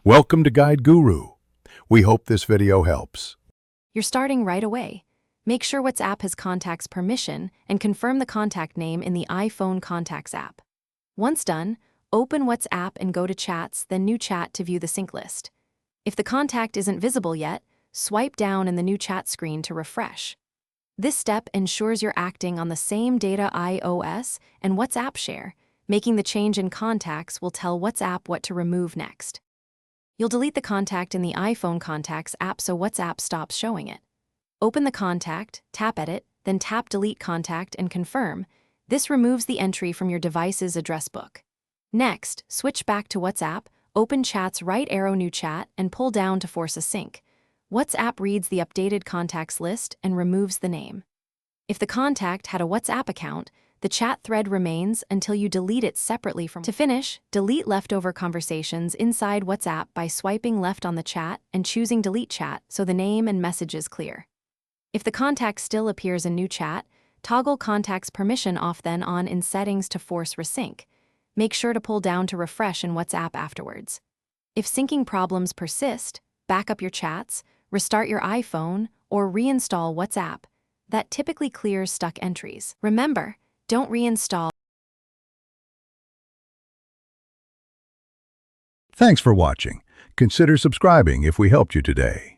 Welcome to Guide Guru. We hope this video helps. You're starting right away. Make sure WhatsApp has contacts permission and confirm the contact name in the iPhone Contacts app. Once done, open WhatsApp and go to Chats, then New Chat to view the sync list. If the contact isn't visible yet, swipe down in the New Chat screen to refresh. This step ensures you're acting on the same data iOS and WhatsApp share, making the change in contacts will tell WhatsApp what to remove next. You'll delete the contact in the iPhone Contacts app so WhatsApp stops showing it. Open the contact, tap Edit, then tap Delete Contact and confirm. This removes the entry from your device's address book. Next, switch back to WhatsApp, open Chat's right arrow New Chat, and pull down to force a sync. WhatsApp reads the updated contacts list and removes the name. If the contact had a WhatsApp account, the chat thread remains until you delete it separately from. To finish, delete leftover conversations inside WhatsApp by swiping left on the chat and choosing Delete Chat so the name and message is clear. If the contact still appears in New Chat, toggle Contacts Permission off then on in Settings to force resync. Make sure to pull down to refresh in WhatsApp afterwards. If syncing problems persist, back up your chats, restart your iPhone, or reinstall WhatsApp. That typically clears stuck entries. Remember, don't reinstall. Thanks for watching. Consider subscribing if we helped you today.